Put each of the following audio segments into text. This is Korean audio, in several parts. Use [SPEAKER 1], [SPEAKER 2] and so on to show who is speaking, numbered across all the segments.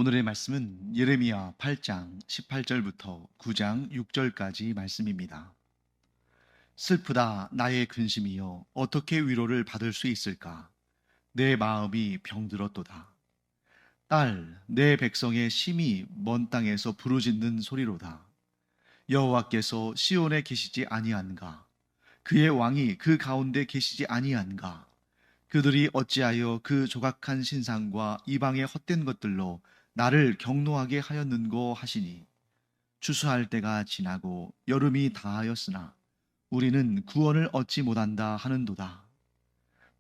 [SPEAKER 1] 오늘의 말씀은 예레미야 8장 18절부터 9장 6절까지 말씀입니다. 슬프다 나의 근심이여 어떻게 위로를 받을 수 있을까? 내 마음이 병들었도다. 딸, 내 백성의 심히 먼 땅에서 부르짖는 소리로다. 여호와께서 시온에 계시지 아니한가? 그의 왕이 그 가운데 계시지 아니한가? 그들이 어찌하여 그 조각한 신상과 이방의 헛된 것들로 나를 경노하게 하였는고 하시니 추수할 때가 지나고 여름이 다하였으나 우리는 구원을 얻지 못한다 하는도다.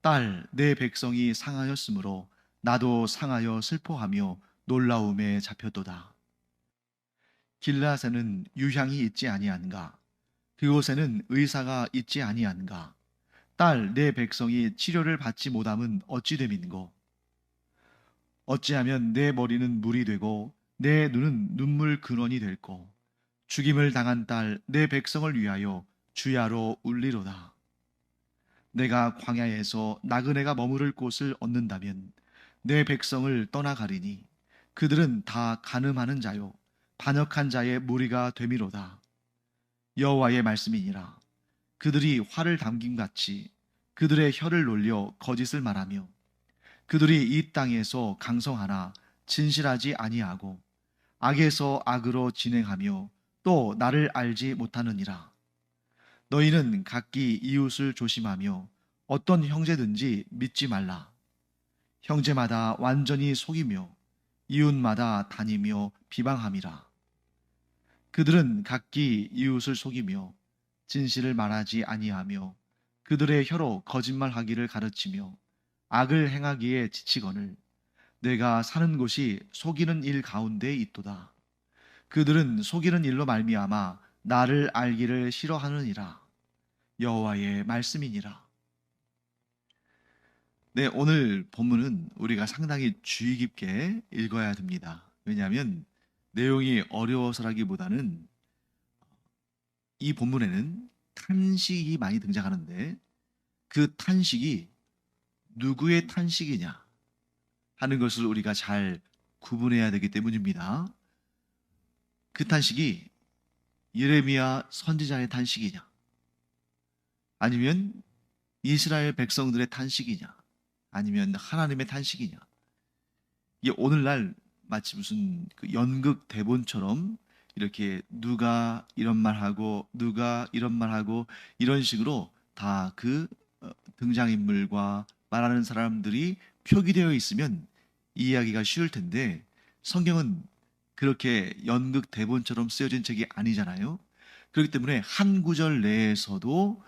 [SPEAKER 1] 딸, 내 백성이 상하였으므로 나도 상하여 슬퍼하며 놀라움에 잡혔도다. 길라앗에는 유향이 있지 아니한가? 그곳에는 의사가 있지 아니한가? 딸, 내 백성이 치료를 받지 못함은 어찌 됨인고? 어찌하면 내 머리는 물이 되고 내 눈은 눈물 근원이 될고 죽임을 당한 딸, 내 백성을 위하여 주야로 울리로다. 내가 광야에서 나그네가 머무를 곳을 얻는다면 내 백성을 떠나가리니 그들은 다 간음하는 자요 반역한 자의 무리가 되미로다. 여호와의 말씀이니라. 그들이 화를 담김같이 그들의 혀를 놀려 거짓을 말하며 그들이 이 땅에서 강성하나 진실하지 아니하고 악에서 악으로 진행하며 또 나를 알지 못하느니라. 너희는 각기 이웃을 조심하며 어떤 형제든지 믿지 말라. 형제마다 완전히 속이며 이웃마다 다니며 비방함이라. 그들은 각기 이웃을 속이며 진실을 말하지 아니하며 그들의 혀로 거짓말하기를 가르치며 악을 행하기에 지치거늘 내가 사는 곳이 속이는 일 가운데 있도다. 그들은 속이는 일로 말미암아 나를 알기를 싫어하느니라. 여호와의 말씀이니라. 네, 오늘 본문은 우리가 상당히 주의 깊게 읽어야 됩니다. 왜냐하면 내용이 어려워서라기보다는 이 본문에는 탄식이 많이 등장하는데 그 탄식이 누구의 탄식이냐 하는 것을 우리가 잘 구분해야 되기 때문입니다. 그 탄식이 예레미야 선지자의 탄식이냐 아니면 이스라엘 백성들의 탄식이냐 아니면 하나님의 탄식이냐. 이게 오늘날 마치 무슨 그 연극 대본처럼 이렇게 누가 이런 말하고 누가 이런 말하고 이런 식으로 다 그 등장인물과 말하는 사람들이 표기되어 있으면 이해하기가 쉬울 텐데 성경은 그렇게 연극 대본처럼 쓰여진 책이 아니잖아요. 그렇기 때문에 한 구절 내에서도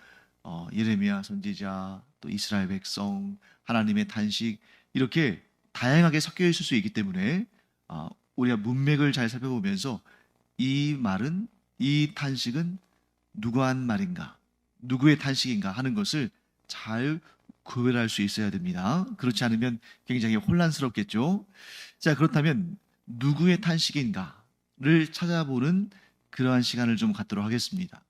[SPEAKER 1] 예레미야 선지자, 또 이스라엘 백성, 하나님의 탄식 이렇게 다양하게 섞여 있을 수 있기 때문에 우리가 문맥을 잘 살펴보면서 이 말은 이 탄식은 누가 한 말인가, 누구의 탄식인가 하는 것을 잘 구별할 수 있어야 됩니다. 그렇지 않으면 굉장히 혼란스럽겠죠. 자, 그렇다면 누구의 탄식인가를 찾아보는 그러한 시간을 좀 갖도록 하겠습니다.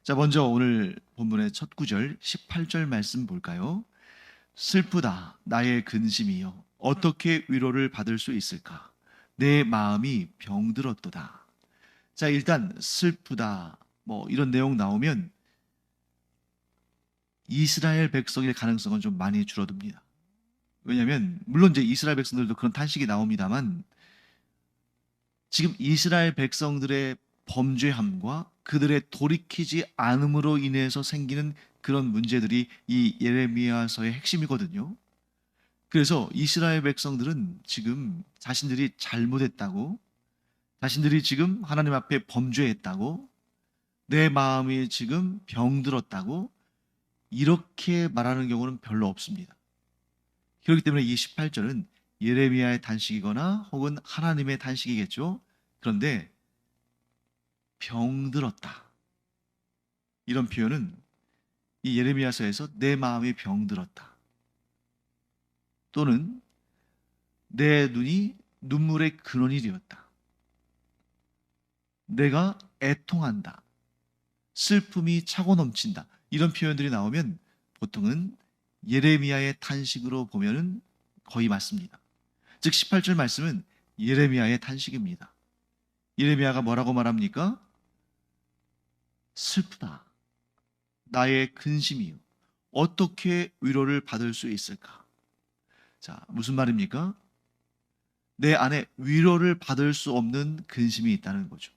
[SPEAKER 1] 자, 먼저 오늘 본문의 첫 구절 18절 말씀 볼까요? 슬프다 나의 근심이여 어떻게 위로를 받을 수 있을까? 내 마음이 병들었도다. 자, 일단 슬프다 뭐 이런 내용 나오면 이스라엘 백성일 가능성은 좀 많이 줄어듭니다. 왜냐하면 물론 이제 이스라엘 백성들도 그런 탄식이 나옵니다만 지금 이스라엘 백성들의 범죄함과 그들의 돌이키지 않음으로 인해서 생기는 그런 문제들이 이 예레미야서의 핵심이거든요. 그래서 이스라엘 백성들은 지금 자신들이 잘못했다고, 자신들이 지금 하나님 앞에 범죄했다고, 내 마음이 지금 병들었다고 이렇게 말하는 경우는 별로 없습니다. 그렇기 때문에 이 18절은 예레미야의 탄식이거나 혹은 하나님의 탄식이겠죠. 그런데 병들었다. 이런 표현은 이 예레미야서에서 내 마음이 병들었다. 또는 내 눈이 눈물의 근원이 되었다. 내가 애통한다. 슬픔이 차고 넘친다. 이런 표현들이 나오면 보통은 예레미야의 탄식으로 보면은 거의 맞습니다. 즉 18절 말씀은 예레미야의 탄식입니다. 예레미야가 뭐라고 말합니까? 슬프다. 나의 근심이요. 어떻게 위로를 받을 수 있을까? 자, 무슨 말입니까? 내 안에 위로를 받을 수 없는 근심이 있다는 거죠.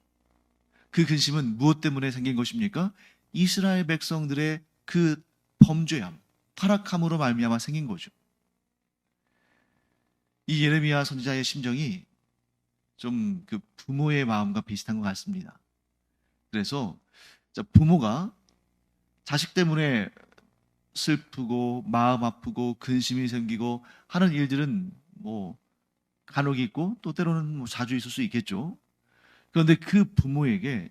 [SPEAKER 1] 그 근심은 무엇 때문에 생긴 것입니까? 이스라엘 백성들의 그 범죄함, 타락함으로 말미암아 생긴 거죠. 이 예레미야 선지자의 심정이 좀 그 부모의 마음과 비슷한 것 같습니다. 그래서 부모가 자식 때문에 슬프고 마음 아프고 근심이 생기고 하는 일들은 뭐 간혹 있고 또 때로는 뭐 자주 있을 수 있겠죠. 그런데 그 부모에게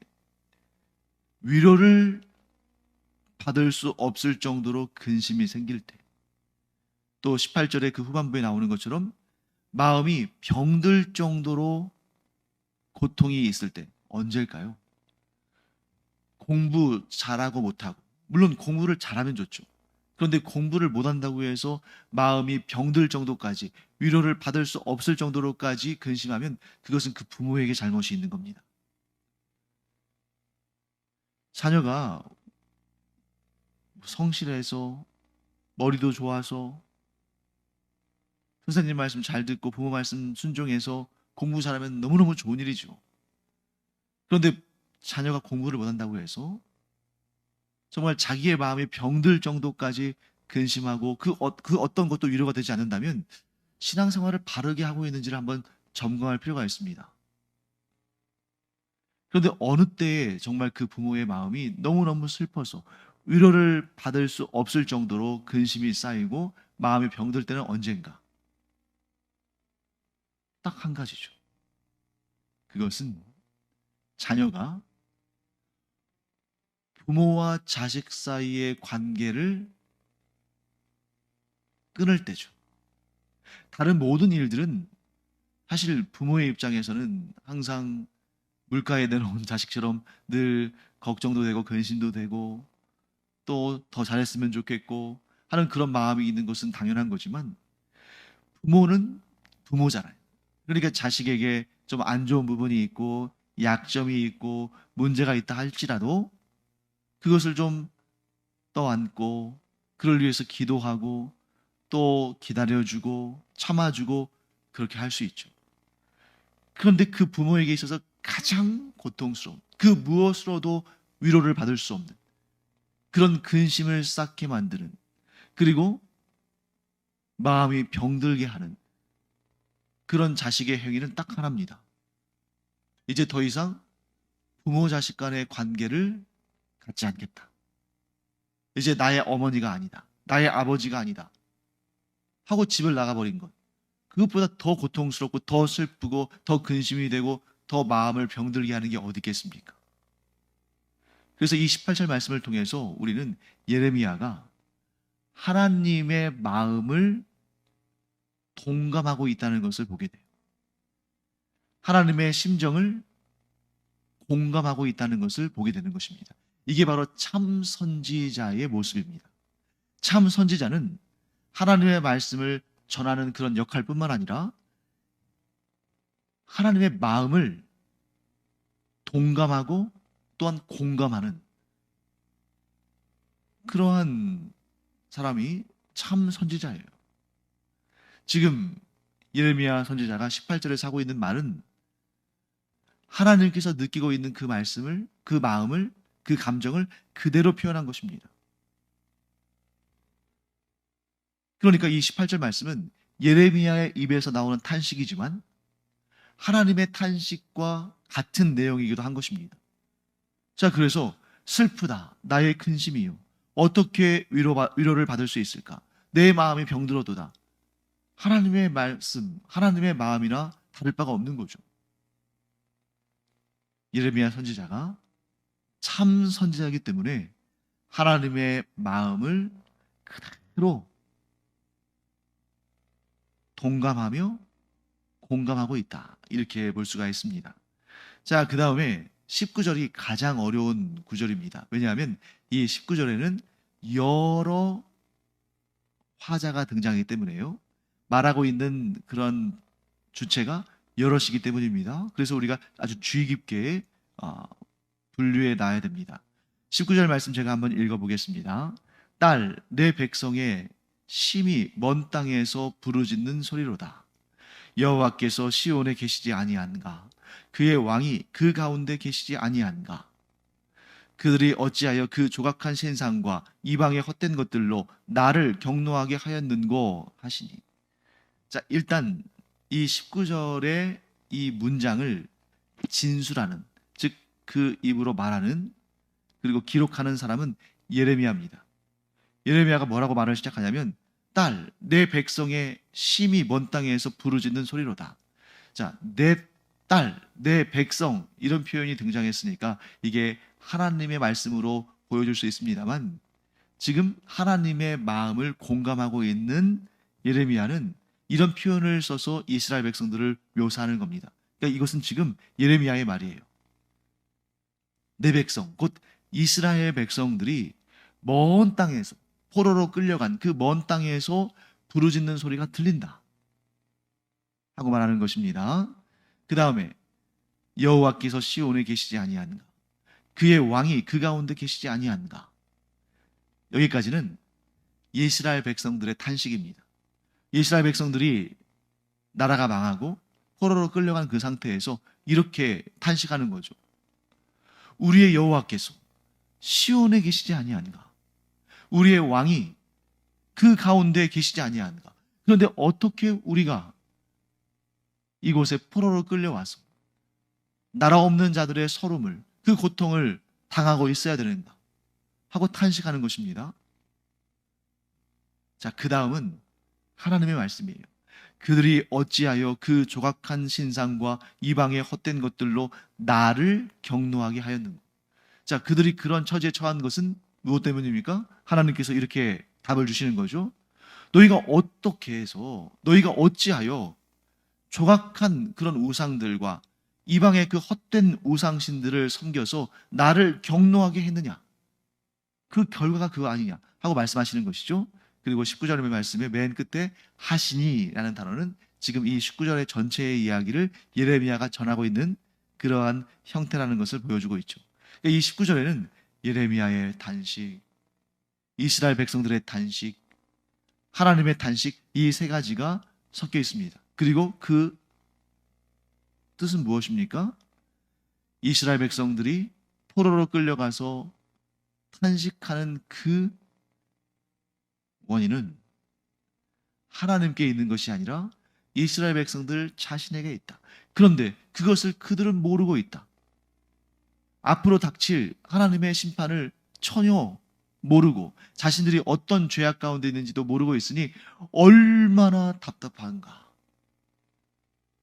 [SPEAKER 1] 위로를 받을 수 없을 정도로 근심이 생길 때, 또 18절의 그 후반부에 나오는 것처럼 마음이 병들 정도로 고통이 있을 때, 언제일까요? 공부 잘하고 못하고, 물론 공부를 잘하면 좋죠. 그런데 공부를 못한다고 해서 마음이 병들 정도까지, 위로를 받을 수 없을 정도로까지 근심하면 그것은 그 부모에게 잘못이 있는 겁니다. 자녀가 성실해서, 머리도 좋아서, 선생님 말씀 잘 듣고 부모 말씀 순종해서 공부 잘하면 너무너무 좋은 일이죠. 그런데 자녀가 공부를 못한다고 해서 정말 자기의 마음이 병들 정도까지 근심하고 그 어떤 것도 위로가 되지 않는다면 신앙생활을 바르게 하고 있는지를 한번 점검할 필요가 있습니다. 그런데 어느 때에 정말 그 부모의 마음이 너무너무 슬퍼서 위로를 받을 수 없을 정도로 근심이 쌓이고 마음이 병들 때는 언젠가? 딱 한 가지죠. 그것은 자녀가 부모와 자식 사이의 관계를 끊을 때죠. 다른 모든 일들은 사실 부모의 입장에서는 항상 물가에 내놓은 자식처럼 늘 걱정도 되고 근심도 되고 또 더 잘했으면 좋겠고 하는 그런 마음이 있는 것은 당연한 거지만 부모는 부모잖아요. 그러니까 자식에게 좀 안 좋은 부분이 있고 약점이 있고 문제가 있다 할지라도 그것을 좀 떠안고 그를 위해서 기도하고 또 기다려주고 참아주고 그렇게 할 수 있죠. 그런데 그 부모에게 있어서 가장 고통스러운 그 무엇으로도 위로를 받을 수 없는 그런 근심을 쌓게 만드는 그리고 마음이 병들게 하는 그런 자식의 행위는 딱 하나입니다. 이제 더 이상 부모 자식 간의 관계를 갖지 않겠다. 이제 나의 어머니가 아니다. 나의 아버지가 아니다. 하고 집을 나가버린 것. 그것보다 더 고통스럽고 더 슬프고 더 근심이 되고 더 마음을 병들게 하는 게 어디 있겠습니까? 그래서 이 18절 말씀을 통해서 우리는 예레미야가 하나님의 마음을 동감하고 있다는 것을 보게 돼요. 하나님의 심정을 공감하고 있다는 것을 보게 되는 것입니다. 이게 바로 참 선지자의 모습입니다. 참 선지자는 하나님의 말씀을 전하는 그런 역할뿐만 아니라 하나님의 마음을 동감하고 또한 공감하는 그러한 사람이 참 선지자예요. 지금 예레미야 선지자가 18절에서 하고 있는 말은 하나님께서 느끼고 있는 그 말씀을, 그 마음을, 그 감정을 그대로 표현한 것입니다. 그러니까 이 18절 말씀은 예레미야의 입에서 나오는 탄식이지만 하나님의 탄식과 같은 내용이기도 한 것입니다. 자, 그래서 슬프다. 나의 근심이요. 어떻게 위로를 받을 수 있을까? 내 마음이 병들어도다. 하나님의 말씀, 하나님의 마음이나 다를 바가 없는 거죠. 예레미야 선지자가 참 선지자이기 때문에 하나님의 마음을 그대로 동감하며 공감하고 있다. 이렇게 볼 수가 있습니다. 자, 그 다음에 19절이 가장 어려운 구절입니다. 왜냐하면 이 19절에는 여러 화자가 등장하기 때문에요. 말하고 있는 그런 주체가 여럿이기 때문입니다. 그래서 우리가 아주 주의 깊게 분류해 놔야 됩니다. 19절 말씀 제가 한번 읽어보겠습니다. 딸, 내 백성의 심히 먼 땅에서 부르짖는 소리로다. 여호와께서 시온에 계시지 아니한가? 그의 왕이 그 가운데 계시지 아니한가? 그들이 어찌하여 그 조각한 신상과 이방의 헛된 것들로 나를 경노하게 하였는고 하시니. 자, 일단 이 19절의 이 문장을 진술하는, 즉 그 입으로 말하는 그리고 기록하는 사람은 예레미야입니다. 예레미야가 뭐라고 말을 시작하냐면 딸, 내 백성의 심히 먼 땅에서 부르짖는 소리로다. 자, 내 딸, 내 백성 이런 표현이 등장했으니까 이게 하나님의 말씀으로 보여줄 수 있습니다만 지금 하나님의 마음을 공감하고 있는 예레미야는 이런 표현을 써서 이스라엘 백성들을 묘사하는 겁니다. 그러니까 이것은 지금 예레미야의 말이에요. 내 백성, 곧 이스라엘 백성들이 먼 땅에서 포로로 끌려간 그 먼 땅에서 부르짖는 소리가 들린다 하고 말하는 것입니다. 그 다음에 여호와께서 시온에 계시지 아니한가? 그의 왕이 그 가운데 계시지 아니한가? 여기까지는 이스라엘 백성들의 탄식입니다. 이스라엘 백성들이 나라가 망하고 포로로 끌려간 그 상태에서 이렇게 탄식하는 거죠. 우리의 여호와께서 시온에 계시지 아니한가? 우리의 왕이 그 가운데 계시지 아니한가? 그런데 어떻게 우리가 이곳에 포로로 끌려와서 나라 없는 자들의 서름을, 그 고통을 당하고 있어야 되는가 하고 탄식하는 것입니다. 자, 그 다음은 하나님의 말씀이에요. 그들이 어찌하여 그 조각한 신상과 이방의 헛된 것들로 나를 경노하게 하였는가? 자, 그들이 그런 처지에 처한 것은 무엇 때문입니까? 하나님께서 이렇게 답을 주시는 거죠. 너희가 어떻게 해서, 너희가 어찌하여 조각한 그런 우상들과 이방의 그 헛된 우상신들을 섬겨서 나를 경노하게 했느냐? 그 결과가 그거 아니냐? 하고 말씀하시는 것이죠. 그리고 19절의 말씀에 맨 끝에 하시니라는 단어는 지금 이 19절의 전체의 이야기를 예레미야가 전하고 있는 그러한 형태라는 것을 보여주고 있죠. 이 19절에는 예레미야의 탄식, 이스라엘 백성들의 탄식, 하나님의 탄식, 이 세 가지가 섞여 있습니다. 그리고 그 뜻은 무엇입니까? 이스라엘 백성들이 포로로 끌려가서 탄식하는 그 원인은 하나님께 있는 것이 아니라 이스라엘 백성들 자신에게 있다. 그런데 그것을 그들은 모르고 있다. 앞으로 닥칠 하나님의 심판을 전혀 모르고 자신들이 어떤 죄악 가운데 있는지도 모르고 있으니 얼마나 답답한가,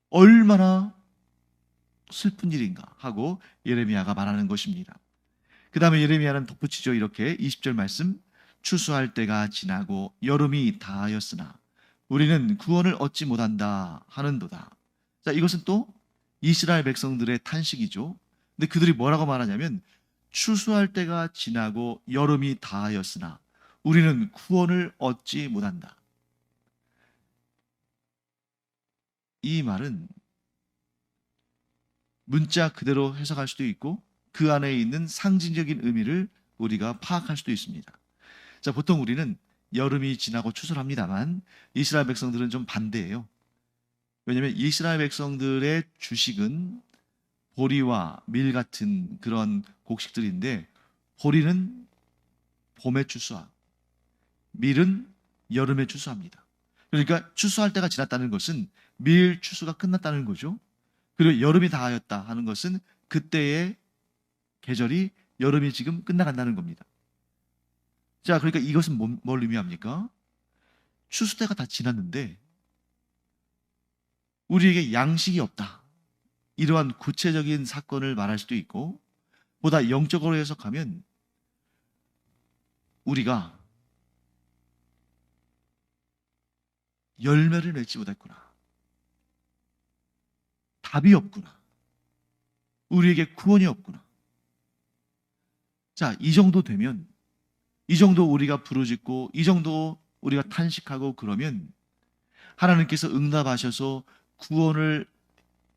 [SPEAKER 1] 얼마나 슬픈 일인가 하고 예레미야가 말하는 것입니다. 그 다음에 예레미야는 덧붙이죠. 이렇게 20절 말씀, 추수할 때가 지나고 여름이 다하였으나 우리는 구원을 얻지 못한다 하는도다. 자, 이것은 또 이스라엘 백성들의 탄식이죠. 근데 그들이 뭐라고 말하냐면 추수할 때가 지나고 여름이 다하였으나 우리는 구원을 얻지 못한다. 이 말은 문자 그대로 해석할 수도 있고 그 안에 있는 상징적인 의미를 우리가 파악할 수도 있습니다. 자, 보통 우리는 여름이 지나고 추수를 합니다만 이스라엘 백성들은 좀 반대예요. 왜냐하면 이스라엘 백성들의 주식은 보리와 밀 같은 그런 곡식들인데 보리는 봄에 추수하고 밀은 여름에 추수합니다. 그러니까 추수할 때가 지났다는 것은 밀 추수가 끝났다는 거죠. 그리고 여름이 다하였다 하는 것은 그때의 계절이 여름이 지금 끝나간다는 겁니다. 자, 그러니까 이것은 뭘 의미합니까? 추수 때가 다 지났는데 우리에게 양식이 없다. 이러한 구체적인 사건을 말할 수도 있고 보다 영적으로 해석하면 우리가 열매를 맺지 못했구나. 답이 없구나. 우리에게 구원이 없구나. 자, 이 정도 되면, 이 정도 우리가 부르짖고 이 정도 우리가 탄식하고 그러면 하나님께서 응답하셔서 구원을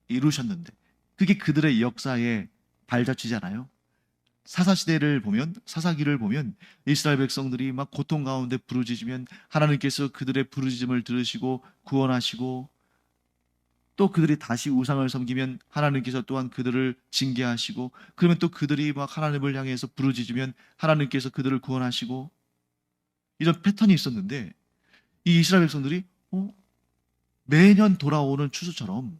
[SPEAKER 1] 이루셨는데 그게 그들의 역사의 발자취잖아요. 사사시대를 보면, 사사기를 보면 이스라엘 백성들이 막 고통 가운데 부르짖으면 하나님께서 그들의 부르짖음을 들으시고 구원하시고, 또 그들이 다시 우상을 섬기면 하나님께서 또한 그들을 징계하시고, 그러면 또 그들이 막 하나님을 향해서 부르짖으면 하나님께서 그들을 구원하시고, 이런 패턴이 있었는데 이 이스라엘 백성들이 매년 돌아오는 추수처럼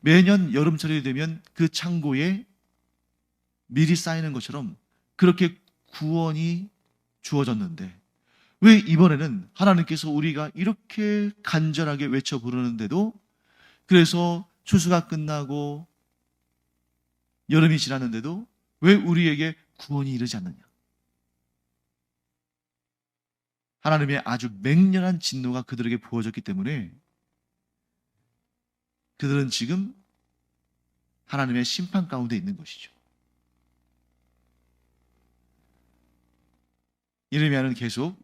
[SPEAKER 1] 매년 여름철이 되면 그 창고에 미리 쌓이는 것처럼 그렇게 구원이 주어졌는데, 왜 이번에는 하나님께서 우리가 이렇게 간절하게 외쳐 부르는데도, 그래서 추수가 끝나고 여름이 지났는데도 왜 우리에게 구원이 이르지 않느냐? 하나님의 아주 맹렬한 진노가 그들에게 부어졌기 때문에 그들은 지금 하나님의 심판 가운데 있는 것이죠. 예레미야는 계속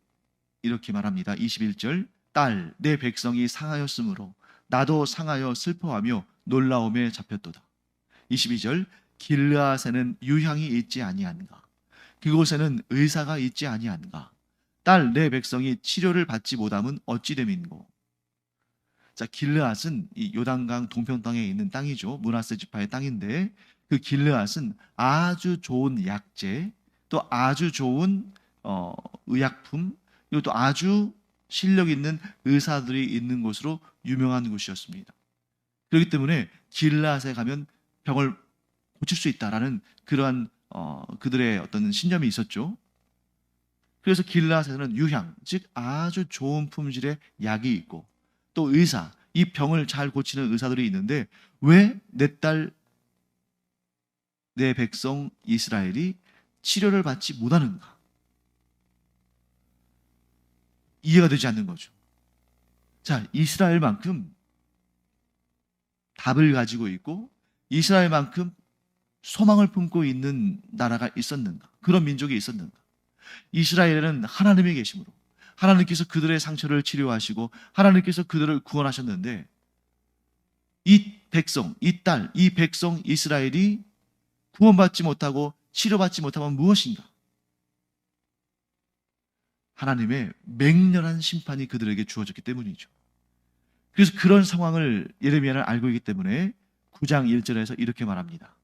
[SPEAKER 1] 이렇게 말합니다. 21절, 딸, 내 백성이 상하였으므로 나도 상하여 슬퍼하며 놀라움에 잡혔도다. 22절, 길르앗에는 유향이 있지 아니한가? 그곳에는 의사가 있지 아니한가? 딸, 내 백성이 치료를 받지 못함은 어찌 됨인고? 자, 길르앗은 이 요단강 동편 땅에 있는 땅이죠. 므낫세 지파의 땅인데, 그 길르앗은 아주 좋은 약재, 또 아주 좋은 의약품, 그리고 또 아주 실력 있는 의사들이 있는 곳으로 유명한 곳이었습니다. 그렇기 때문에 길르앗에 가면 병을 고칠 수 있다라는 그러한 그들의 어떤 신념이 있었죠. 그래서 길르앗에는 유향, 즉 아주 좋은 품질의 약이 있고, 또 의사, 이 병을 잘 고치는 의사들이 있는데 왜 내 딸, 내 백성 이스라엘이 치료를 받지 못하는가? 이해가 되지 않는 거죠. 자, 이스라엘만큼 답을 가지고 있고 이스라엘만큼 소망을 품고 있는 나라가 있었는가? 그런 민족이 있었는가? 이스라엘에는 하나님이 계심으로 하나님께서 그들의 상처를 치료하시고 하나님께서 그들을 구원하셨는데, 이 백성, 이 딸, 이 백성 이스라엘이 구원받지 못하고 치료받지 못하면 무엇인가? 하나님의 맹렬한 심판이 그들에게 주어졌기 때문이죠. 그래서 그런 상황을 예레미야는 알고 있기 때문에 9장 1절에서 이렇게 말합니다.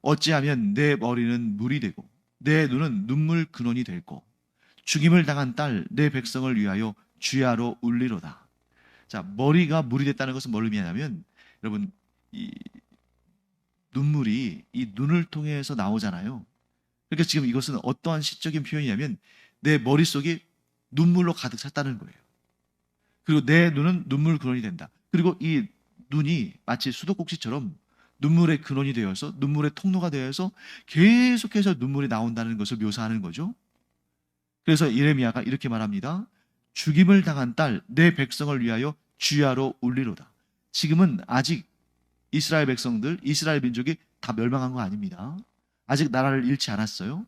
[SPEAKER 1] 어찌하면 내 머리는 물이 되고 내 눈은 눈물 근원이 될고 죽임을 당한 딸 내 백성을 위하여 주야로 울리로다. 자, 머리가 물이 됐다는 것은 뭘 의미하냐면, 여러분, 이 눈물이 이 눈을 통해서 나오잖아요. 그러니까 지금 이것은 어떠한 시적인 표현이냐면 내 머릿속이 눈물로 가득 찼다는 거예요. 그리고 내 눈은 눈물 근원이 된다. 그리고 이 눈이 마치 수도꼭지처럼 눈물의 근원이 되어서, 눈물의 통로가 되어서 계속해서 눈물이 나온다는 것을 묘사하는 거죠. 그래서 예레미야가 이렇게 말합니다. 죽임을 당한 딸 내 백성을 위하여 주야로 울리로다. 지금은 아직 이스라엘 백성들, 이스라엘 민족이 다 멸망한 거 아닙니다. 아직 나라를 잃지 않았어요.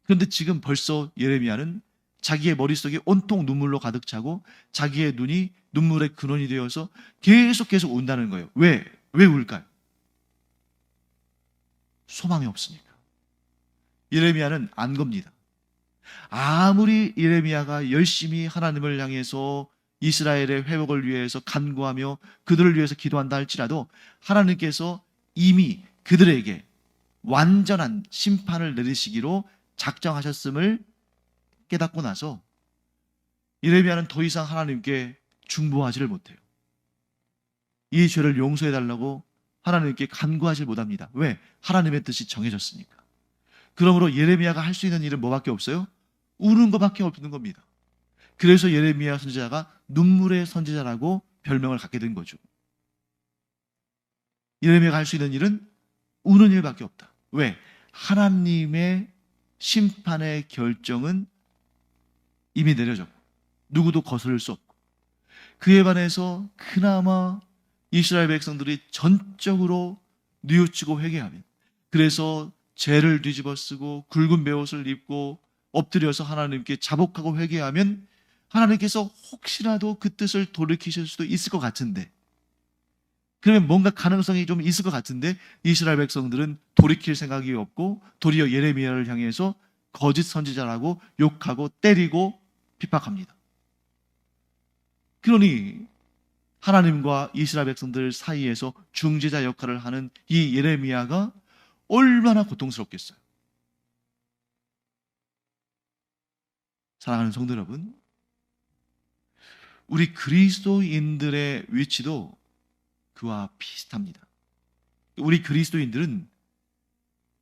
[SPEAKER 1] 그런데 지금 벌써 예레미야는 자기의 머릿속이 온통 눈물로 가득 차고 자기의 눈이 눈물의 근원이 되어서 계속 운다는 거예요. 왜 울까요? 소망이 없으니까. 예레미야는 안 겁니다. 아무리 예레미야가 열심히 하나님을 향해서 이스라엘의 회복을 위해서 간구하며 그들을 위해서 기도한다 할지라도 하나님께서 이미 그들에게 완전한 심판을 내리시기로 작정하셨음을 깨닫고 나서 예레미야는 더 이상 하나님께 중보하지를 못해요. 이 죄를 용서해달라고 하나님께 간구하지 못합니다. 왜? 하나님의 뜻이 정해졌으니까. 그러므로 예레미야가 할 수 있는 일은 뭐밖에 없어요? 우는 것밖에 없는 겁니다. 그래서 예레미야 선지자가 눈물의 선지자라고 별명을 갖게 된 거죠. 예레미야가 할 수 있는 일은 우는 일밖에 없다. 왜? 하나님의 심판의 결정은 이미 내려졌고 누구도 거스를 수 없고, 그에 반해서 그나마 이스라엘 백성들이 전적으로 뉘우치고 회개하면, 그래서 죄를 뒤집어 쓰고 굵은 베옷을 입고 엎드려서 하나님께 자복하고 회개하면 하나님께서 혹시라도 그 뜻을 돌이키실 수도 있을 것 같은데, 그러면 뭔가 가능성이 좀 있을 것 같은데 이스라엘 백성들은 돌이킬 생각이 없고 도리어 예레미야를 향해서 거짓 선지자라고 욕하고 때리고 핍박합니다. 그러니 하나님과 이스라엘 백성들 사이에서 중재자 역할을 하는 이 예레미야가 얼마나 고통스럽겠어요. 사랑하는 성도 여러분, 우리 그리스도인들의 위치도 그와 비슷합니다. 우리 그리스도인들은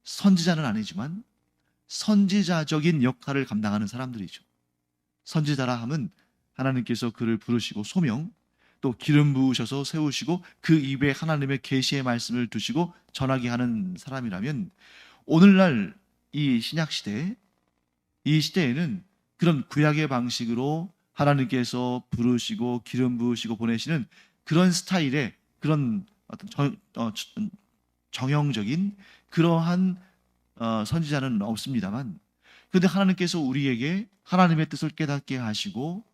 [SPEAKER 1] 선지자는 아니지만 선지자적인 역할을 감당하는 사람들이죠. 선지자라 함은 하나님께서 그를 부르시고 소명, 또 기름 부으셔서 세우시고 그 입에 하나님의 계시의 말씀을 두시고 전하게 하는 사람이라면, 오늘날 이 신약 시대에, 이 시대에는 그런 구약의 방식으로 하나님께서 부르시고 기름 부으시고 보내시는 그런 스타일의 그런 어떤 정형적인 그러한 선지자는 없습니다만, 그런데 하나님께서 우리에게 하나님의 뜻을 깨닫게 하시고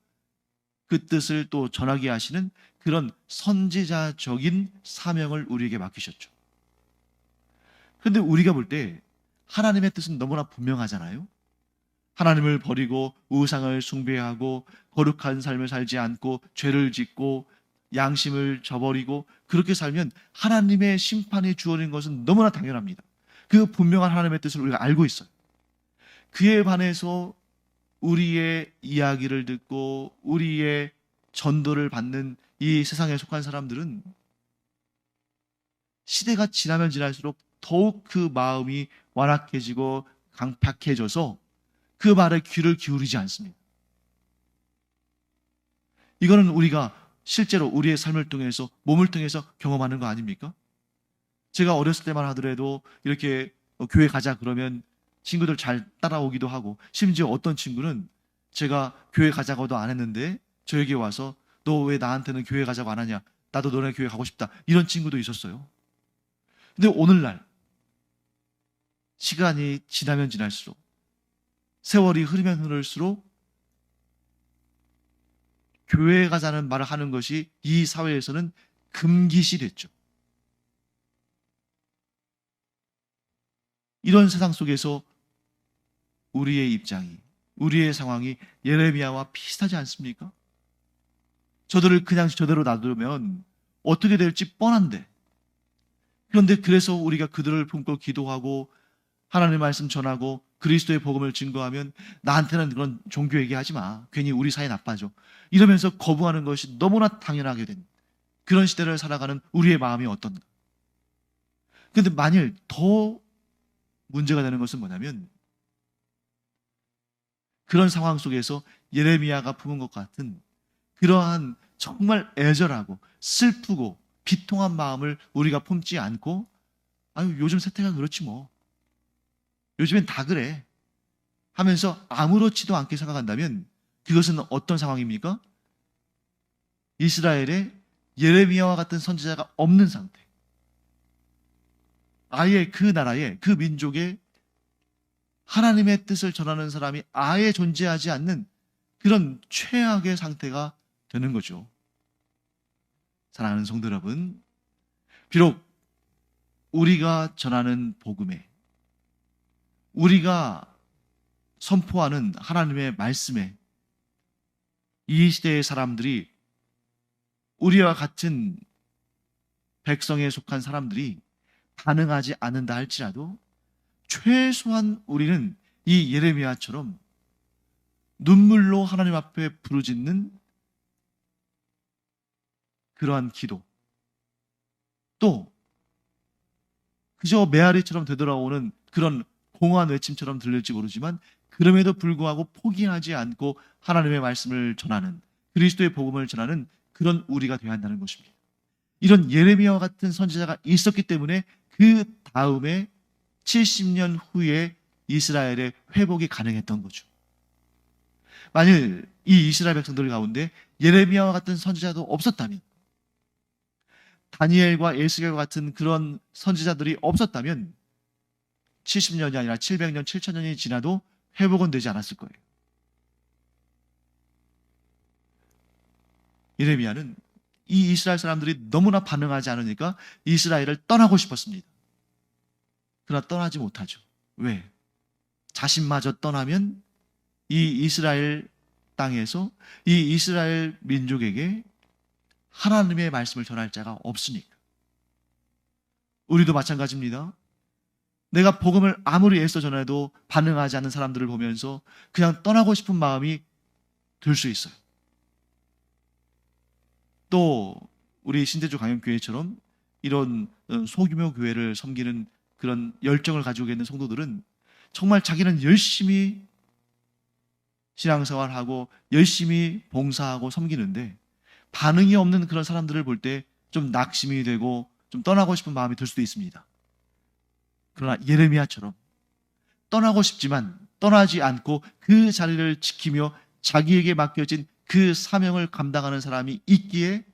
[SPEAKER 1] 그 뜻을 또 전하게 하시는 그런 선지자적인 사명을 우리에게 맡기셨죠. 그런데 우리가 볼 때 하나님의 뜻은 너무나 분명하잖아요. 하나님을 버리고 우상을 숭배하고 거룩한 삶을 살지 않고 죄를 짓고 양심을 저버리고 그렇게 살면 하나님의 심판이 주어진 것은 너무나 당연합니다. 그 분명한 하나님의 뜻을 우리가 알고 있어요. 그에 반해서 우리의 이야기를 듣고 우리의 전도를 받는 이 세상에 속한 사람들은 시대가 지나면 지날수록 더욱 그 마음이 완악해지고 강팍해져서 그 말에 귀를 기울이지 않습니다. 이거는 우리가 실제로 우리의 삶을 통해서, 몸을 통해서 경험하는 거 아닙니까? 제가 어렸을 때만 하더라도 이렇게 교회 가자 그러면 친구들 잘 따라오기도 하고, 심지어 어떤 친구는 제가 교회 가자고도 안 했는데 저에게 와서 너 왜 나한테는 교회 가자고 안 하냐, 나도 너네 교회 가고 싶다, 이런 친구도 있었어요. 근데 오늘날 시간이 지나면 지날수록, 세월이 흐르면 흐를수록 교회 가자는 말을 하는 것이 이 사회에서는 금기시 됐죠. 이런 세상 속에서 우리의 입장이, 우리의 상황이 예레미야와 비슷하지 않습니까? 저들을 그냥 저대로 놔두면 어떻게 될지 뻔한데, 그런데 그래서 우리가 그들을 품고 기도하고 하나님의 말씀 전하고 그리스도의 복음을 증거하면 나한테는 그런 종교 얘기하지 마, 괜히 우리 사이 나빠져, 이러면서 거부하는 것이 너무나 당연하게 된 그런 시대를 살아가는 우리의 마음이 어떤가. 그런데 만일 더 문제가 되는 것은 뭐냐면, 그런 상황 속에서 예레미야가 품은 것 같은 그러한 정말 애절하고 슬프고 비통한 마음을 우리가 품지 않고, 아유 요즘 세태가 그렇지 뭐, 요즘엔 다 그래 하면서 아무렇지도 않게 생각한다면, 그것은 어떤 상황입니까? 이스라엘에 예레미야와 같은 선지자가 없는 상태, 아예 그 나라에, 그 민족에 하나님의 뜻을 전하는 사람이 아예 존재하지 않는 그런 최악의 상태가 되는 거죠. 사랑하는 성도 여러분, 비록 우리가 전하는 복음에, 우리가 선포하는 하나님의 말씀에 이 시대의 사람들이, 우리와 같은 백성에 속한 사람들이 반응하지 않는다 할지라도, 최소한 우리는 이 예레미야처럼 눈물로 하나님 앞에 부르짖는 그러한 기도, 또 그저 메아리처럼 되돌아오는 그런 공허한 외침처럼 들릴지 모르지만, 그럼에도 불구하고 포기하지 않고 하나님의 말씀을 전하는, 그리스도의 복음을 전하는 그런 우리가 되어야 한다는 것입니다. 이런 예레미야와 같은 선지자가 있었기 때문에 그 다음에 70년 후에 이스라엘의 회복이 가능했던 거죠. 만일 이 이스라엘 백성들 가운데 예레미야와 같은 선지자도 없었다면, 다니엘과 에스겔과 같은 그런 선지자들이 없었다면 70년이 아니라 700년, 7000년이 지나도 회복은 되지 않았을 거예요. 예레미야는 이 이스라엘 사람들이 너무나 반응하지 않으니까 이스라엘을 떠나고 싶었습니다. 그러나 떠나지 못하죠. 왜? 자신마저 떠나면 이 이스라엘 땅에서 이 이스라엘 민족에게 하나님의 말씀을 전할 자가 없으니까. 우리도 마찬가지입니다. 내가 복음을 아무리 애써 전해도 반응하지 않는 사람들을 보면서 그냥 떠나고 싶은 마음이 들 수 있어요. 또 우리 신대주 강영교회처럼 이런 소규모 교회를 섬기는 그런 열정을 가지고 있는 성도들은 정말 자기는 열심히 신앙생활하고 열심히 봉사하고 섬기는데 반응이 없는 그런 사람들을 볼 때 좀 낙심이 되고 좀 떠나고 싶은 마음이 들 수도 있습니다. 그러나 예레미야처럼 떠나고 싶지만 떠나지 않고 그 자리를 지키며 자기에게 맡겨진 그 사명을 감당하는 사람이 있기에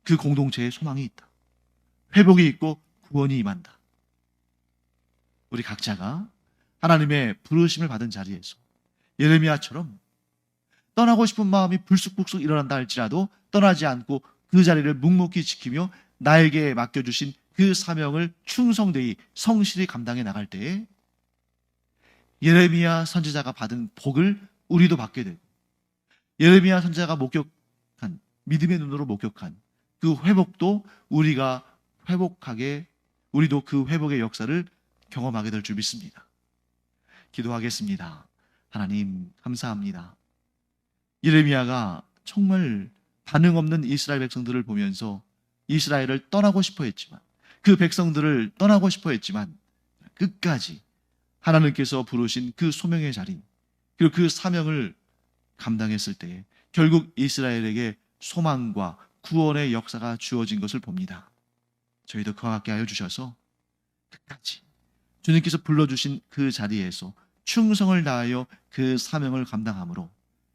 [SPEAKER 1] 그 공동체에 소망이 있다. 회복이 있고 구원이 임한다. 우리 각자가 하나님의 부르심을 받은 자리에서 예레미야처럼 떠나고 싶은 마음이 불쑥불쑥 일어난다 할지라도 떠나지 않고 그 자리를 묵묵히 지키며 나에게 맡겨주신 그 사명을 충성되이 성실히 감당해 나갈 때에 예레미야 선지자가 받은 복을 우리도 받게 되고 예레미야 선지자가 목격한 믿음의 눈으로 목격한 그 회복도 우리가 회복하게 우리도 그 회복의 역사를 경험하게 될 줄 믿습니다. 기도하겠습니다. 하나님 감사합니다. 예레미야가 정말 반응 없는 이스라엘 백성들을 보면서 이스라엘을 떠나고 싶어 했지만 그 백성들을 떠나고 싶어 했지만 끝까지 하나님께서 부르신 그 소명의 자리 그리고 그 사명을 감당했을 때 결국 이스라엘에게 소망과 구원의 역사가 주어진 것을 봅니다. 저희도 그와 같게 하여 주셔서 끝까지 주님께서 불러주신 그 자리에서 충성을 다하여 그 사명을 감당함으로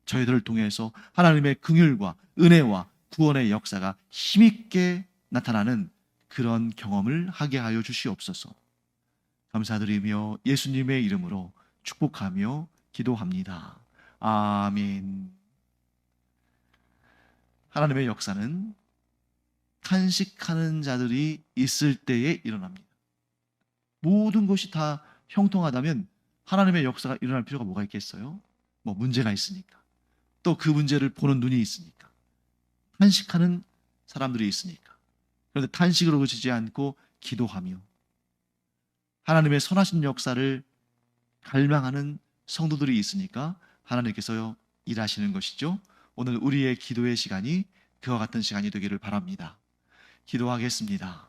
[SPEAKER 1] 저희들을 통해서 하나님의 긍휼과 은혜와 구원의 역사가 힘있게 나타나는 그런 경험을 하게 하여 주시옵소서. 감사드리며 예수님의 이름으로 축복하며 기도합니다. 아멘. 하나님의 역사는 탄식하는 자들이 있을 때에 일어납니다. 모든 것이 다 형통하다면 하나님의 역사가 일어날 필요가 뭐가 있겠어요? 문제가 있으니까. 또 그 문제를 보는 눈이 있으니까. 탄식하는 사람들이 있으니까. 그런데 탄식으로 그치지 않고 기도하며 하나님의 선하신 역사를 갈망하는 성도들이 있으니까 하나님께서 일하시는 것이죠. 오늘 우리의 기도의 시간이 그와 같은 시간이 되기를 바랍니다. 기도하겠습니다.